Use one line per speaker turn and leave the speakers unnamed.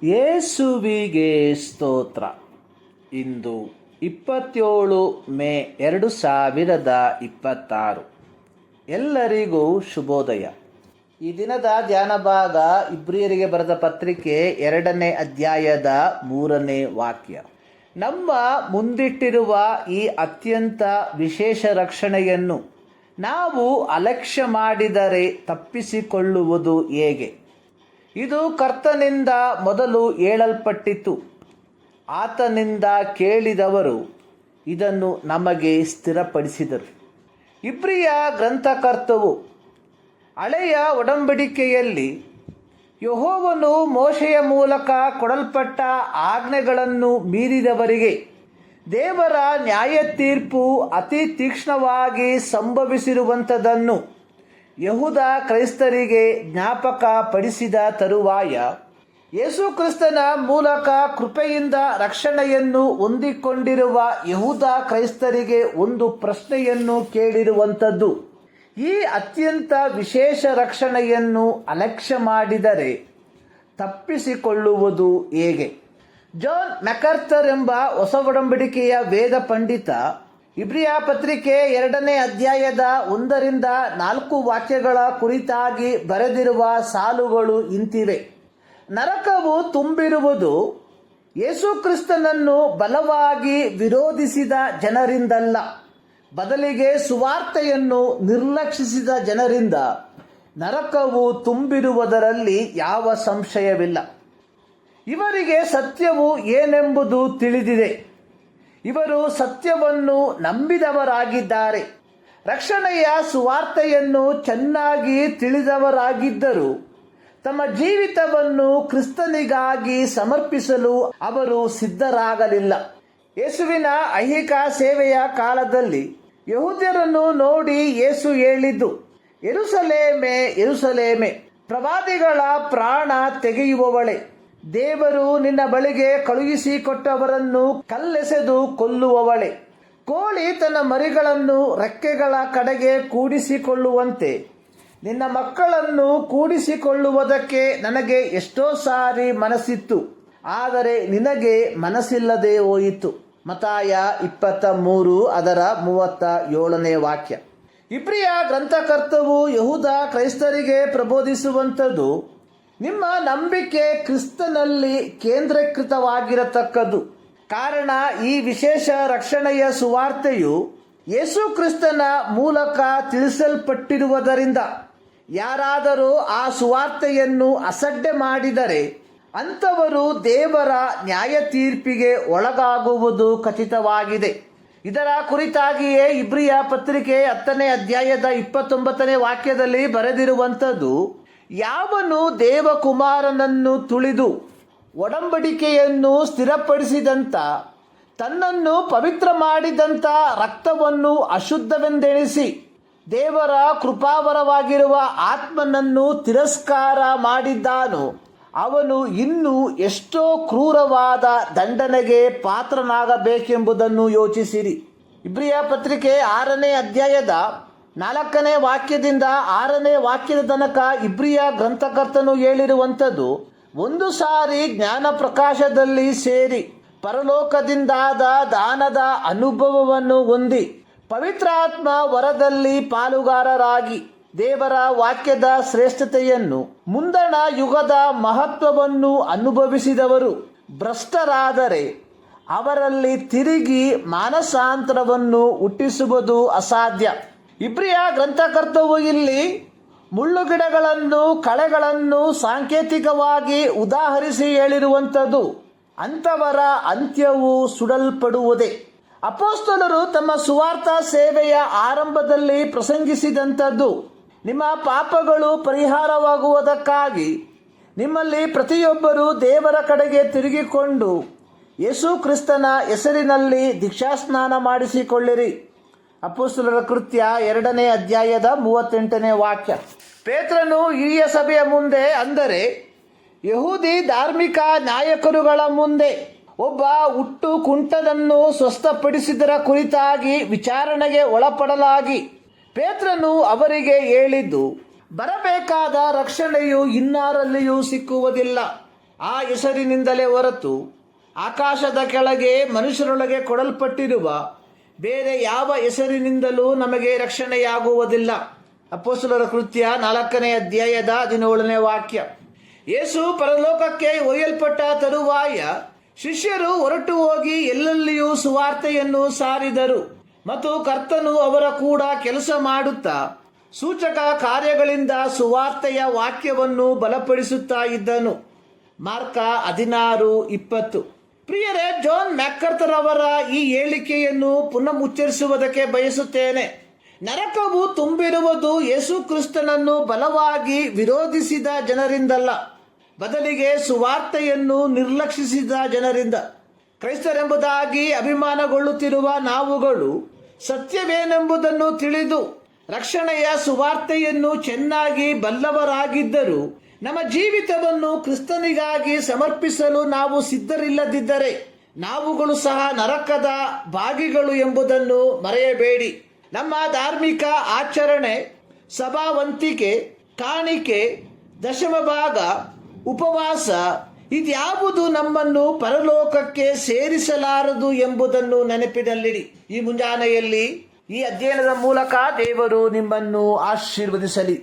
ಯೇಸುವಿಗೆ ಸ್ತೋತ್ರ. ಇಂದು 27 ಮೇ 2026. ಎಲ್ಲರಿಗೂ ಶುಭೋದಯ. ಈ ದಿನದ ಧ್ಯಾನ ಭಾಗ ಇಬ್ರಿಯರಿಗೆ ಬರೆದ ಪತ್ರಿಕೆ 2ನೇ ಅಧ್ಯಾಯದ 3ನೇ ವಾಕ್ಯ. ನಮ್ಮ ಮುಂದಿಟ್ಟಿರುವ ಈ ಅತ್ಯಂತ ವಿಶೇಷ ರಕ್ಷಣೆಯನ್ನು ನಾವು ಅಲಕ್ಷ್ಯ ಮಾಡಿದರೆ ತಪ್ಪಿಸಿಕೊಳ್ಳುವುದು ಹೇಗೆ? ಇದು ಕರ್ತನಿಂದ ಮೊದಲು ಹೇಳಲ್ಪಟ್ಟಿತು. ಆತನಿಂದ ಕೇಳಿದವರು ಇದನ್ನು ನಮಗೆ ಸ್ಥಿರಪಡಿಸಿದರು. ಇಬ್ರಿಯ ಗ್ರಂಥಕರ್ತವು ಹಳೆಯ ಒಡಂಬಡಿಕೆಯಲ್ಲಿ ಯೆಹೋವನು ಮೋಶೆಯ ಮೂಲಕ ಕೊಡಲ್ಪಟ್ಟ ಆಜ್ಞೆಗಳನ್ನು ಮೀರಿದವರಿಗೆ ದೇವರ ನ್ಯಾಯ ತೀರ್ಪು ಅತಿ ತೀಕ್ಷ್ಣವಾಗಿ ಸಂಭವಿಸಿರುವಂಥದ್ದನ್ನು ಯಹೂದ ಕ್ರೈಸ್ತರಿಗೆ ಜ್ಞಾಪಕ ಪಡಿಸಿದ ತರುವಾಯ ಯೇಸು ಕ್ರಿಸ್ತನ ಮೂಲಕ ಕೃಪೆಯಿಂದ ರಕ್ಷಣೆಯನ್ನು ಹೊಂದಿಕೊಂಡಿರುವ ಯಹೂದ ಕ್ರೈಸ್ತರಿಗೆ ಒಂದು ಪ್ರಶ್ನೆಯನ್ನು ಕೇಳಿರುವಂಥದ್ದು. ಈ ಅತ್ಯಂತ ವಿಶೇಷ ರಕ್ಷಣೆಯನ್ನು ಅಲಕ್ಷ್ಯ ಮಾಡಿದರೆ ತಪ್ಪಿಸಿಕೊಳ್ಳುವುದು ಹೇಗೆ? ಜಾನ್ ಮ್ಯಾಕಾರ್ಥರ್ ಎಂಬ ಹೊಸ ಒಡಂಬಡಿಕೆಯ ವೇದ ಪಂಡಿತ ಇಬ್ರಿಯ ಪತ್ರಿಕೆ 2ನೇ ಅಧ್ಯಾಯದ 1-4 ವಾಕ್ಯಗಳ ಕುರಿತಾಗಿ ಬರೆದಿರುವ ಸಾಲುಗಳು ಇಂತಿವೆ. ನರಕವು ತುಂಬಿರುವುದು ಯೇಸು ಕ್ರಿಸ್ತನನ್ನು ಬಲವಾಗಿ ವಿರೋಧಿಸಿದ ಜನರಿಂದಲ್ಲ, ಬದಲಿಗೆ ಸುವಾರ್ತೆಯನ್ನು ನಿರ್ಲಕ್ಷಿಸಿದ ಜನರಿಂದ ನರಕವು ತುಂಬಿರುವುದರಲ್ಲಿ ಯಾವ ಸಂಶಯವಿಲ್ಲ. ಇವರಿಗೆ ಸತ್ಯವು ಏನೆಂಬುದು ತಿಳಿದಿದೆ. ಇವರು ಸತ್ಯವನ್ನು ನಂಬಿದವರಾಗಿದ್ದಾರೆ. ರಕ್ಷಣೆಯ ಸುವಾರ್ತೆಯನ್ನು ಚೆನ್ನಾಗಿ ತಿಳಿದವರಾಗಿದ್ದರೂ ತಮ್ಮ ಜೀವಿತವನ್ನು ಕ್ರಿಸ್ತನಿಗಾಗಿ ಸಮರ್ಪಿಸಲು ಅವರು ಸಿದ್ಧರಾಗಲಿಲ್ಲ. ಯೇಸುವಿನ ಐಹಿಕ ಸೇವೆಯ ಕಾಲದಲ್ಲಿ ಯಹೂದ್ಯರನ್ನು ನೋಡಿ ಯೇಸು ಹೇಳಿದ್ದು, ಯೆರೂಸಲೇಮೇ ಯೆರೂಸಲೇಮೇ, ಪ್ರವಾದಿಗಳ ಪ್ರಾಣ ತೆಗೆಯುವವಳೆ, ದೇವರು ನಿನ್ನ ಬಳಿಗೆ ಕಳುಹಿಸಿಕೊಟ್ಟವರನ್ನು ಕಲ್ಲೆಸೆದು ಕೊಲ್ಲುವವಳೆ. ಕೋಳಿ ತನ್ನ ಮರಿಗಳನ್ನು ರೆಕ್ಕೆಗಳ ಕಡೆಗೆ ಕೂಡಿಸಿಕೊಳ್ಳುವಂತೆ ನಿನ್ನ ಮಕ್ಕಳನ್ನು ಕೂಡಿಸಿಕೊಳ್ಳುವುದಕ್ಕೆ ನನಗೆ ಎಷ್ಟೋ ಸಾರಿ ಮನಸ್ಸಿತ್ತು, ಆದರೆ ನಿನಗೆ ಮನಸ್ಸಿಲ್ಲದೆ ಹೋಯಿತು. ಮತ್ತಾಯ 23:37 ವಾಕ್ಯ. ಇಬ್ರಿಯ ಗ್ರಂಥಕರ್ತವು ಯಹೂದ ಕ್ರೈಸ್ತರಿಗೆ ಪ್ರಬೋಧಿಸುವಂಥದ್ದು ನಿಮ್ಮ ನಂಬಿಕೆ ಕ್ರಿಸ್ತನಲ್ಲಿ ಕೇಂದ್ರೀಕೃತವಾಗಿರತಕ್ಕದ್ದು. ಕಾರಣ ಈ ವಿಶೇಷ ರಕ್ಷಣೆಯ ಸುವಾರ್ತೆಯು ಯೇಸು ಕ್ರಿಸ್ತನ ಮೂಲಕ ತಿಳಿಸಲ್ಪಟ್ಟಿರುವುದರಿಂದ ಯಾರಾದರೂ ಆ ಸುವಾರ್ತೆಯನ್ನು ಅಸಡ್ಡೆ ಮಾಡಿದರೆ ಅಂಥವರು ದೇವರ ನ್ಯಾಯ ತೀರ್ಪಿಗೆ ಒಳಗಾಗುವುದು ಖಚಿತವಾಗಿದೆ. ಇದರ ಕುರಿತಾಗಿಯೇ ಇಬ್ರಿಯ ಪತ್ರಿಕೆ 10ನೇ ಅಧ್ಯಾಯದ 29ನೇ ವಾಕ್ಯದಲ್ಲಿ ಬರೆದಿರುವಂಥದ್ದು, ಯಾವನು ದೇವಕುಮಾರನನ್ನು ತುಳಿದು ಒಡಂಬಡಿಕೆಯನ್ನು ಸ್ಥಿರಪಡಿಸಿದಂಥ ತನ್ನನ್ನು ಪವಿತ್ರ ಮಾಡಿದಂಥ ರಕ್ತವನ್ನು ಅಶುದ್ಧವೆಂದೆಣಿಸಿ ದೇವರ ಕೃಪಾವರವಾಗಿರುವ ಆತ್ಮನನ್ನು ತಿರಸ್ಕಾರ ಮಾಡಿದ್ದಾನೋ ಅವನು ಇನ್ನೂ ಎಷ್ಟೋ ಕ್ರೂರವಾದ ದಂಡನೆಗೆ ಪಾತ್ರನಾಗಬೇಕೆಂಬುದನ್ನು ಯೋಚಿಸಿರಿ. ಇಬ್ರಿಯ ಪತ್ರಿಕೆ 6ನೇ ಅಧ್ಯಾಯದ 4ನೇ ವಾಕ್ಯದಿಂದ 6ನೇ ವಾಕ್ಯದ ತನಕ ಇಬ್ರಿಯ ಗ್ರಂಥಕರ್ತನು ಹೇಳಿರುವಂಥದ್ದು, ಒಂದು ಸಾರಿ ಜ್ಞಾನ ಪ್ರಕಾಶದಲ್ಲಿ ಸೇರಿ ಪರಲೋಕದಿಂದಾದ ದಾನದ ಅನುಭವವನ್ನು ಹೊಂದಿ ಪವಿತ್ರಾತ್ಮ ವರದಲ್ಲಿ ಪಾಲುಗಾರರಾಗಿ ದೇವರ ವಾಕ್ಯದ ಶ್ರೇಷ್ಠತೆಯನ್ನು ಮುಂದಣ ಯುಗದ ಮಹತ್ವವನ್ನು ಅನುಭವಿಸಿದವರು ಭ್ರಷ್ಟರಾದರೆ ಅವರಲ್ಲಿ ತಿರುಗಿ ಮಾನಸಾಂತರವನ್ನು ಹುಟ್ಟಿಸುವುದು ಅಸಾಧ್ಯ. ಇಬ್ರಿಯ ಗ್ರಂಥಕರ್ತವು ಇಲ್ಲಿ ಮುಳ್ಳುಗಿಡಗಳನ್ನು ಕಳೆಗಳನ್ನು ಸಾಂಕೇತಿಕವಾಗಿ ಉದಾಹರಿಸಿ ಹೇಳಿರುವಂಥದ್ದು. ಅಂಥವರ ಅಂತ್ಯವು ಸುಡಲ್ಪಡುವುದೇ. ಅಪೊಸ್ತಲರು ತಮ್ಮ ಸುವಾರ್ಥ ಸೇವೆಯ ಆರಂಭದಲ್ಲಿ ಪ್ರಸಂಗಿಸಿದಂಥದ್ದು, ನಿಮ್ಮ ಪಾಪಗಳು ಪರಿಹಾರವಾಗುವುದಕ್ಕಾಗಿ ನಿಮ್ಮಲ್ಲಿ ಪ್ರತಿಯೊಬ್ಬರೂ ದೇವರ ಕಡೆಗೆ ತಿರುಗಿಕೊಂಡು ಯೇಸು ಕ್ರಿಸ್ತನ ಹೆಸರಿನಲ್ಲಿ ದೀಕ್ಷಾಸ್ನಾನ ಮಾಡಿಸಿಕೊಳ್ಳಿರಿ. ಅಪೊಸ್ತಲರ ಕೃತ್ಯ 2ನೇ ಅಧ್ಯಾಯದ 38ನೇ ವಾಕ್ಯ. ಪೇತ್ರನು ಹಿರಿಯ ಸಭೆಯ ಮುಂದೆ, ಅಂದರೆ ಯಹೂದಿ ಧಾರ್ಮಿಕ ನಾಯಕರುಗಳ ಮುಂದೆ ಒಬ್ಬ ಹುಟ್ಟು ಕುಂಟನನ್ನು ಸ್ವಸ್ಥಪಡಿಸಿದರ ಕುರಿತಾಗಿ ವಿಚಾರಣೆಗೆ ಒಳಪಡಲಾಗಿ ಪೇತ್ರನು ಅವರಿಗೆ ಹೇಳಿದ್ದು, ಬರಬೇಕಾದ ರಕ್ಷಣೆಯು ಇನ್ನಾರಲ್ಲಿಯೂ ಸಿಕ್ಕುವುದಿಲ್ಲ. ಆ ಹೆಸರಿನಿಂದಲೇ ಹೊರತು ಆಕಾಶದ ಕೆಳಗೆ ಮನುಷ್ಯರೊಳಗೆ ಕೊಡಲ್ಪಟ್ಟಿರುವ ಬೇರೆ ಯಾವ ಹೆಸರಿನಿಂದಲೂ ನಮಗೆ ರಕ್ಷಣೆಯಾಗುವುದಿಲ್ಲ. ಅಪೊಸ್ತಲರ ಕೃತ್ಯ 4ನೇ ಅಧ್ಯಾಯದ 17ನೇ ವಾಕ್ಯ. ಯೇಸು ಪರಲೋಕಕ್ಕೆ ಒಯ್ಯಲ್ಪಟ್ಟ ತರುವಾಯ ಶಿಷ್ಯರು ಹೊರಟು ಹೋಗಿ ಎಲ್ಲೆಲ್ಲಿಯೂ ಸುವಾರ್ತೆಯನ್ನು ಸಾರಿದರು ಮತ್ತು ಕರ್ತನು ಅವರ ಕೂಡ ಕೆಲಸ ಮಾಡುತ್ತಾ ಸೂಚಕ ಕಾರ್ಯಗಳಿಂದ ಸುವಾರ್ತೆಯ ವಾಕ್ಯವನ್ನು ಬಲಪಡಿಸುತ್ತಾ ಇದ್ದನು. ಮಾರ್ಕ 16:20. ಪ್ರಿಯರೇ, ಜಾನ್ ಮ್ಯಾಕರ್ಥರ್ ಅವರ ಈ ಹೇಳಿಕೆಯನ್ನು ಪುನಃ ಉಚ್ಚರಿಸುವುದಕ್ಕೆ ಬಯಸುತ್ತೇನೆ. ನರಕವು ತುಂಬಿರುವುದು ಯೇಸು ಕ್ರಿಸ್ತನನ್ನು ಬಲವಾಗಿ ವಿರೋಧಿಸಿದ ಜನರಿಂದಲ್ಲ, ಬದಲಿಗೆ ಸುವಾರ್ತೆಯನ್ನು ನಿರ್ಲಕ್ಷಿಸಿದ ಜನರಿಂದ. ಕ್ರೈಸ್ತರೆಂಬುದಾಗಿ ಅಭಿಮಾನಗೊಳ್ಳುತ್ತಿರುವ ನಾವುಗಳು ಸತ್ಯವೇನೆಂಬುದನ್ನು ತಿಳಿದು ರಕ್ಷಣೆಯ ಸುವಾರ್ತೆಯನ್ನು ಚೆನ್ನಾಗಿ ಬಲ್ಲವರಾಗಿದ್ದರೂ ನಮ್ಮ ಜೀವಿತವನ್ನು ಕ್ರಿಸ್ತನಿಗಾಗಿ ಸಮರ್ಪಿಸಲು ನಾವು ಸಿದ್ಧರಿಲ್ಲದಿದ್ದರೆ ನಾವುಗಳು ಸಹ ನರಕದ ಭಾಗಿಗಳು ಎಂಬುದನ್ನು ಮರೆಯಬೇಡಿ. ನಮ್ಮ ಧಾರ್ಮಿಕ ಆಚರಣೆ, ಸಭಾವಂತಿಕೆ, ಕಾಣಿಕೆ, ದಶಮ ಭಾಗ, ಉಪವಾಸ ಇದ್ಯಾವುದು ನಮ್ಮನ್ನು ಪರಲೋಕಕ್ಕೆ ಸೇರಿಸಲಾರದು ಎಂಬುದನ್ನು ನೆನಪಿನಲ್ಲಿಡಿ. ಈ ಮುಂಜಾನೆಯಲ್ಲಿ ಈ ಅಧ್ಯಯನದ ಮೂಲಕ ದೇವರು ನಿಮ್ಮನ್ನು ಆಶೀರ್ವದಿಸಲಿ.